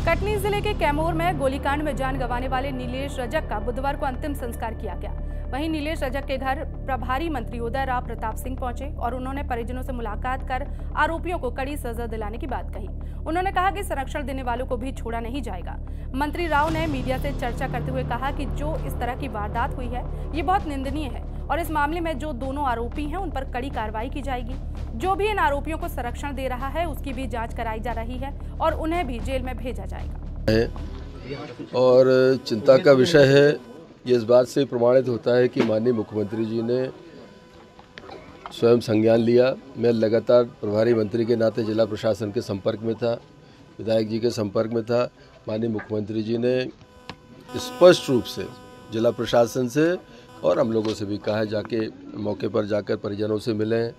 कटनी जिले के कैमूर में गोलीकांड में जान गंवाने वाले नीलेश रजक का बुधवार को अंतिम संस्कार किया गया। वहीं नीलेश रजक के घर प्रभारी मंत्री उदय राव प्रताप सिंह पहुंचे और उन्होंने परिजनों से मुलाकात कर आरोपियों को कड़ी सजा दिलाने की बात कही। उन्होंने कहा कि संरक्षण देने वालों को भी छोड़ा नहीं जाएगा। मंत्री राव ने मीडिया से चर्चा करते हुए कहा कि जो इस तरह की वारदात हुई है ये बहुत निंदनीय है और इस मामले में जो दोनों आरोपी हैं उन पर कड़ी कार्रवाई की जाएगी। जो भी इन आरोपियों को संरक्षण दे रहा है उसकी भी जांच कराई जा रही है और उन्हें भी जेल में भेजा जाएगा। और चिंता का विषय है, ये इस बात से प्रमाणित होता है कि माननीय मुख्यमंत्री जी ने स्वयं संज्ञान लिया। मैं लगातार प्रभारी मंत्री के नाते जिला प्रशासन के संपर्क में था, विधायक जी के संपर्क में था। माननीय मुख्यमंत्री जी ने स्पष्ट रूप से जिला प्रशासन से और हम लोगों से भी कहा है जाके मौके पर जाकर परिजनों से मिलें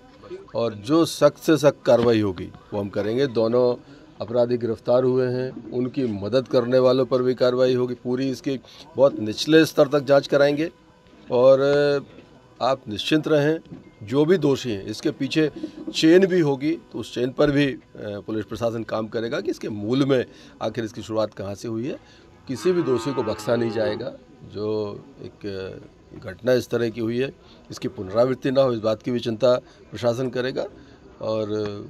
और जो सख्त से सख्त कार्रवाई होगी वो हम करेंगे। दोनों अपराधी गिरफ्तार हुए हैं, उनकी मदद करने वालों पर भी कार्रवाई होगी। पूरी इसकी बहुत निचले स्तर तक जांच कराएंगे और आप निश्चिंत रहें, जो भी दोषी हैं इसके पीछे चेन भी होगी तो उस चेन पर भी पुलिस प्रशासन काम करेगा कि इसके मूल में आखिर इसकी शुरुआत कहाँ से हुई है। किसी भी दोषी को बख्शा नहीं जाएगा। जो एक घटना इस तरह की हुई है इसकी पुनरावृत्ति ना हो, इस बात की भी चिंता प्रशासन करेगा। और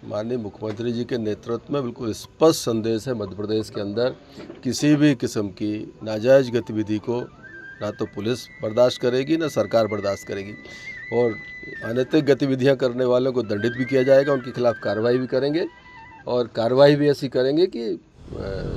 माननीय मुख्यमंत्री जी के नेतृत्व में बिल्कुल स्पष्ट संदेश है, मध्य प्रदेश के अंदर किसी भी किस्म की नाजायज़ गतिविधि को ना तो पुलिस बर्दाश्त करेगी ना सरकार बर्दाश्त करेगी और अनैतिक गतिविधियां करने वालों को दंडित भी किया जाएगा। उनके खिलाफ कार्रवाई भी करेंगे और कार्रवाई भी ऐसी करेंगे कि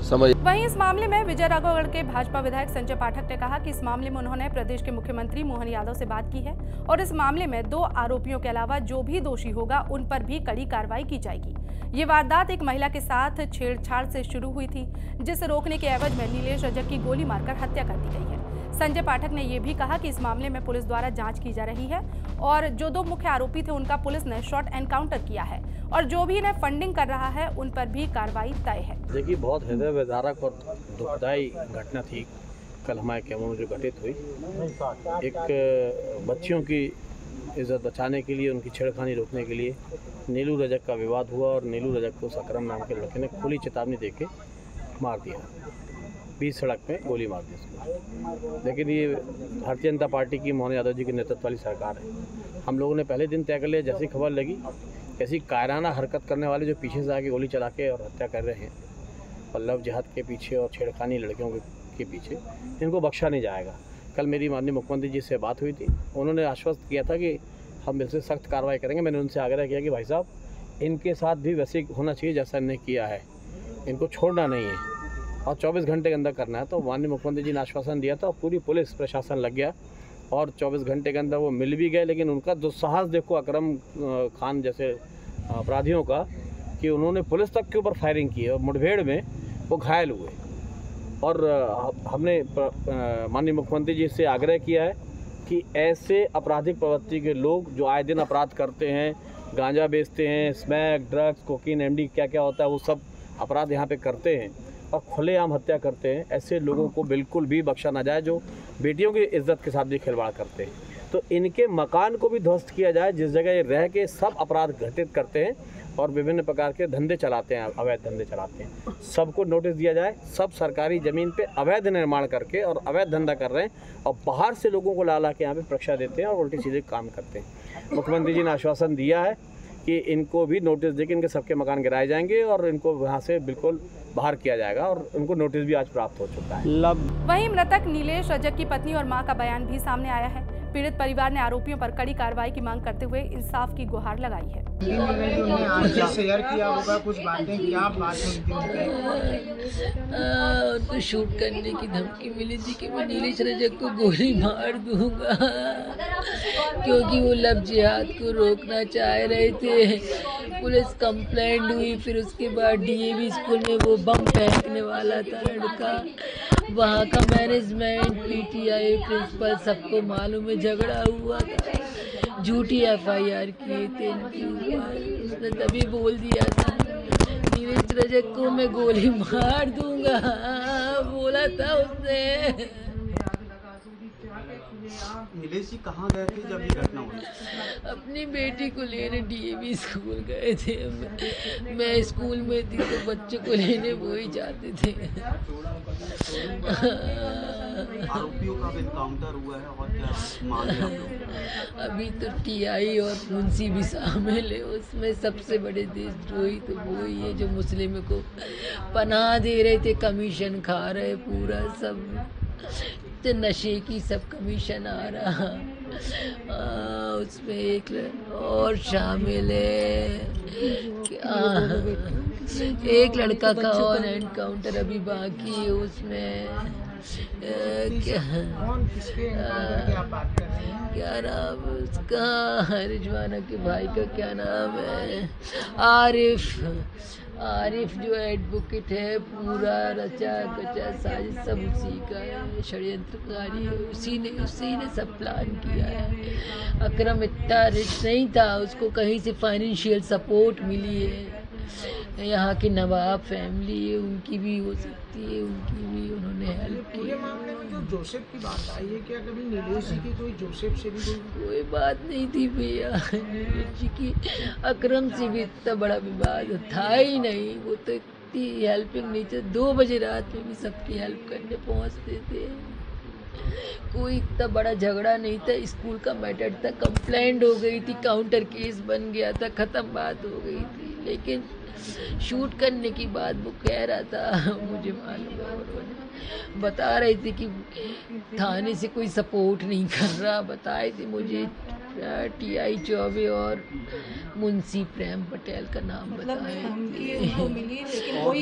समझ। वहीं इस मामले में विजय राघवगढ़ के भाजपा विधायक संजय पाठक ने कहा कि इस मामले में उन्होंने प्रदेश के मुख्यमंत्री मोहन यादव से बात की है और इस मामले में 2 आरोपियों के अलावा जो भी दोषी होगा उन पर भी कड़ी कार्रवाई की जाएगी। ये वारदात एक महिला के साथ छेड़छाड़ से शुरू हुई थी, जिसे रोकने के एवज में नीलेश रजक की गोली मारकर हत्या कर दी गई है। संजय पाठक ने यह भी कहा कि इस मामले में पुलिस द्वारा जांच की जा रही है और जो 2 मुख्य आरोपी थे उनका पुलिस ने शॉर्ट एनकाउंटर किया है और जो भी इन्हें फंडिंग कर रहा है उन पर भी कार्रवाई तय है। देखिए, बहुत हृदय विदारक और दुखदायी घटना थी कल हमारे कैमूर में जो घटित हुई। एक बच्चियों की इज्जत बचाने के लिए, उनकी छेड़खानी रोकने के लिए नीलू रजक का विवाद हुआ और नीलू रजक को सकरम नाम के लड़के ने खुली चेतावनी देके मार दिया, बीच सड़क पे गोली मार दी उसको। लेकिन ये भारतीय जनता पार्टी की मोहन यादव जी के नेतृत्व वाली सरकार है। हम लोगों ने पहले दिन तय कर लिया, जैसी खबर लगी ऐसी कायराना हरकत करने वाले जो पीछे से आके गोली चला के और हत्या कर रहे हैं और लव जिहाद के पीछे और छेड़खानी लड़कियों के पीछे, इनको बख्शा नहीं जाएगा। कल मेरी माननीय मुख्यमंत्री जी से बात हुई थी, उन्होंने आश्वस्त किया था कि हम इससे सख्त कार्रवाई करेंगे। मैंने उनसे आग्रह किया कि भाई साहब इनके साथ भी वैसे होना चाहिए जैसा इन्हें किया है, इनको छोड़ना नहीं है और 24 घंटे के अंदर करना है। तो माननीय मुख्यमंत्री जी ने आश्वासन दिया था और पूरी पुलिस प्रशासन लग गया और 24 घंटे के अंदर वो मिल भी गए। लेकिन उनका दुस्साहस देखो अकरम खान जैसे अपराधियों का, कि उन्होंने पुलिस तक के ऊपर फायरिंग की और मुठभेड़ में वो घायल हुए। और हमने माननीय मुख्यमंत्री जी से आग्रह किया है कि ऐसे आपराधिक प्रवृत्ति के लोग जो आए दिन अपराध करते हैं, गांजा बेचते हैं, स्मैक, ड्रग्स, कोकीन, एमडी क्या क्या होता है वो सब अपराध यहाँ पे करते हैं और खुलेआम हत्या करते हैं, ऐसे लोगों को बिल्कुल भी बख्शा ना जाए जो बेटियों की इज्जत के साथ भी खिलवाड़ करते हैं। तो इनके मकान को भी ध्वस्त किया जाए जिस जगह ये रह के सब अपराध घटित करते हैं और विभिन्न प्रकार के धंधे चलाते हैं, अवैध धंधे चलाते हैं। सबको नोटिस दिया जाए। सब सरकारी ज़मीन पे अवैध निर्माण करके और अवैध धंधा कर रहे हैं और बाहर से लोगों को ला के यहाँ पे परीक्षा देते हैं और उल्टी सीधे काम करते हैं। मुख्यमंत्री जी ने आश्वासन दिया है कि इनको भी नोटिस देकर इनके सबके मकान गिराए जाएंगे और इनको वहाँ से बिल्कुल बाहर किया जाएगा और उनको नोटिस भी आज प्राप्त हो चुका है। वहीं मृतक नीलेश रजक की पत्नी और मां का बयान भी सामने आया है। पीड़ित परिवार ने आरोपियों पर कड़ी कार्रवाई की मांग करते हुए इंसाफ की गुहार लगाई है। शेयर किया होगा कुछ बातें, क्या बात उनको शूट करने की धमकी मिली थी कि मैं नीलेश रजक को गोली मार दूंगा क्योंकि वो लव जिहाद को रोकना चाह रहे थे। पुलिस कंप्लेंट हुई, फिर उसके बाद डीएवी स्कूल में वो बम फेंकने वाला था लड़का। वहाँ का मैनेजमेंट, पीटीआई, प्रिंसिपल सबको मालूम है, झगड़ा हुआ था, झूठी एफआईआर किए थे इनके ऊपर। उसने तभी बोल दिया था नीलेश रजक को मैं गोली मार दूंगा, बोला था उसने। नीलेश जी कहाँ गए थे जब ये घटना हुई? अपनी बेटी को लेने डीएवी स्कूल गए थे। मैं स्कूल में थी तो बच्चे को लेने वो ही जाते थे। आरोपियों का एनकाउंटर हुआ है और क्या मांगे आप लोग? अभी तो टीआई और मुंशी भी शामिल है उसमें। सबसे बड़े देशद्रोही तो वो ही है जो मुस्लिम को पनाह दे रहे थे, कमीशन खा रहे पूरा सब, तो नशे की सब कमीशन आ रहा। उसमें एक और शामिल है, एक लड़का का और एनकाउंटर अभी बाकी है उसमें। क्या नाम है उसका, रिजवाना के भाई का क्या नाम है, आरिफ जो एडवोकेट है, पूरा रचा कचा साजिश सब उसी का है, षड्यंत्रकारी है, उसी ने सब प्लान किया है। अकरम इतना रिच नहीं था, उसको कहीं से फाइनेंशियल सपोर्ट मिली है। यहाँ की नवाब फैमिली है, उनकी भी हो सकती है, उनकी भी उन्होंने हेल्प की। पूरे मामले में जो जोसेफ की बात आई है, क्या कभी नीलेश जी की कोई जोसेफ से भी कोई बात नहीं थी भैया। नीलेश जी की अकरम से भी इतना बड़ा विवाद था ही नहीं। वो तो इतनी हेल्पिंग नेचर, 2 बजे रात में भी सबकी हेल्प करने पहुँचते थे। कोई इतना बड़ा झगड़ा नहीं था, स्कूल का मैटर था, कंप्लेंट हो गई थी, काउंटर केस बन गया था, ख़त्म बात हो गई थी। लेकिन शूट करने की बात वो कह रहा था, मुझे मालूम है, उन्होंने बता रही थी कि थाने से कोई सपोर्ट नहीं कर रहा। बताए थे मुझे टीआई चौबे और मुंशी प्रेम पटेल का नाम बताए।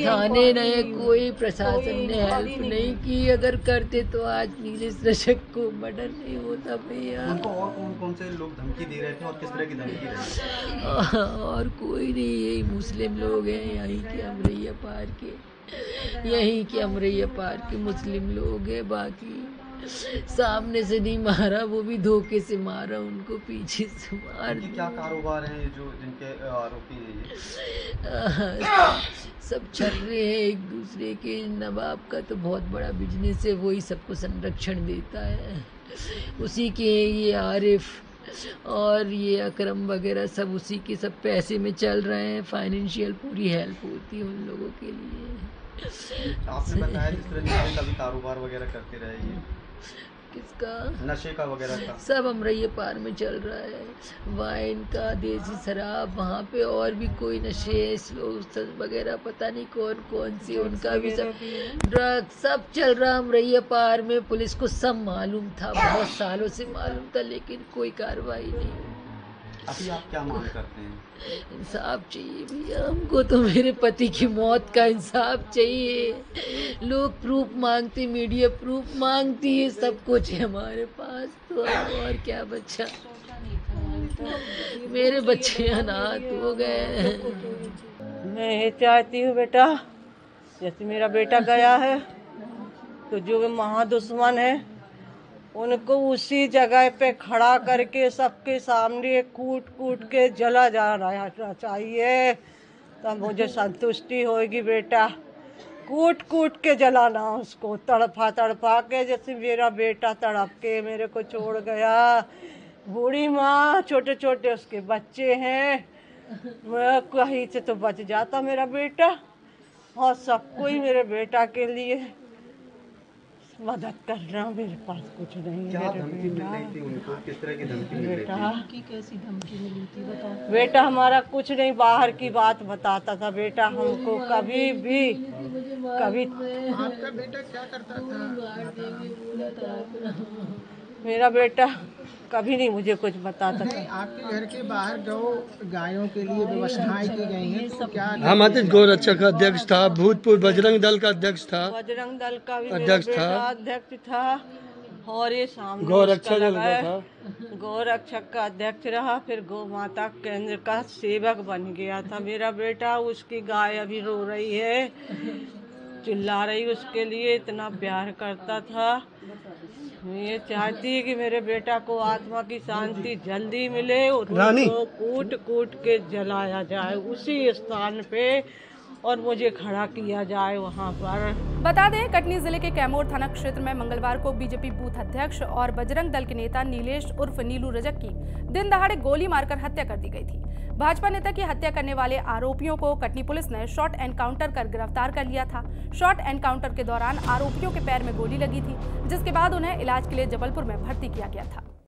थाने ने कोई प्रशासन ने हेल्प नहीं की। अगर करते तो आज नीलेश रजक को मर्डर नहीं होता भैया। उनको और कौन से लोग धमकी दे रहे थे और किस तरह की धमकी दे रहे थे? और कोई नहीं, यही मुस्लिम लोग हैं यहीं के अमरैया पार के, यहीं के अमरैया पार के मुस्लिम लोग हैं। बाकी सामने से नहीं मारा, वो भी धोखे से मारा, उनको पीछे से मार दिया। क्या कारोबार है जो जिनके आरोपी हैं? सब छल रहे हैं एक दूसरे के। नवाब का तो बहुत बड़ा बिजनेस है, वही सबको संरक्षण देता है, उसी के ये आरिफ और ये अकरम वगैरह सब उसी के सब पैसे में चल रहे हैं। फाइनेंशियल पूरी हेल्प होती है उन लोगों के लिए। आपने बताया जिस तरह नशे का भी कारोबार वगैरह करते रहेंगे। किसका? नशे का वगैरह का सब अमरैया पार में चल रहा है, वाइन का, देसी शराब, वहाँ पे और भी कोई नशे वगैरह पता नहीं कौन कौन सी, उनका भी सब ड्रग सब चल रहा अमरैया पार में। पुलिस को सब मालूम था, बहुत सालों से मालूम था, लेकिन कोई कार्रवाई नहीं। अभी आप क्या मांग करते हैं? इंसाफ चाहिए भैया हमको, तो मेरे पति की मौत का इंसाफ चाहिए। लोग प्रूफ मांगते, मीडिया प्रूफ मांगती है, सब कुछ है हमारे पास, तो और क्या बच्चा। मेरे बच्चे अनाथ हो गए। मैं ये चाहती हूँ बेटा, जैसे मेरा बेटा गया है तो जो महादुश्मन है उनको उसी जगह पे खड़ा करके सबके सामने कूट कूट के जला जाना चाहिए, तब मुझे संतुष्टि होगी बेटा। कूट कूट के जलाना उसको, तड़पा तड़पा के, जैसे मेरा बेटा तड़प के मेरे को छोड़ गया। बूढ़ी माँ, छोटे छोटे उसके बच्चे हैं, मैं कहीं से तो बच जाता मेरा बेटा। और सब कोई मेरे बेटा के लिए मदद करना, मेरे पास कुछ नहीं। क्या धमकी मिल रही थी उनको? किस तरह की धमकी मिल रही थी? कैसी धमकी मिली थी बताओ? बेटा हमारा कुछ नहीं, बाहर की बात बताता था बेटा हमको, कभी भी कभी। आपका बेटा क्या करता था? मेरा बेटा कभी नहीं मुझे कुछ बताता था। आपके घर के बाहर गायों के लिए व्यवस्थाएं की गई हैं, तो क्या? हम गौरक्षक का अध्यक्ष था, भूतपूर्व बजरंग दल का अध्यक्ष था, बजरंग दल का भी अध्यक्ष था, अध्यक्ष था, और ये सामने गौरक्षक दल का था, गौरक्षक का अध्यक्ष रहा, फिर गौ माता केंद्र का सेवक बन गया था मेरा बेटा। उसकी गाय अभी रो रही है, चिल्ला रही, उसके लिए इतना प्यार करता था। मैं ये चाहती है कि मेरे बेटा को आत्मा की शांति जल्दी मिले और उसको कूट कूट के जलाया जाए उसी स्थान पे, और मुझे खड़ा किया जाए वहाँ पर। बता दें, कटनी जिले के कैमूर थाना क्षेत्र में मंगलवार को बीजेपी बूथ अध्यक्ष और बजरंग दल के नेता नीलेश उर्फ नीलू रजक की दिन दहाड़े गोली मारकर हत्या कर दी गई थी। भाजपा नेता की हत्या करने वाले आरोपियों को कटनी पुलिस ने शॉट एनकाउंटर कर गिरफ्तार कर लिया था। शॉट एनकाउंटर के दौरान आरोपियों के पैर में गोली लगी थी, जिसके बाद उन्हें इलाज के लिए जबलपुर में भर्ती किया गया था।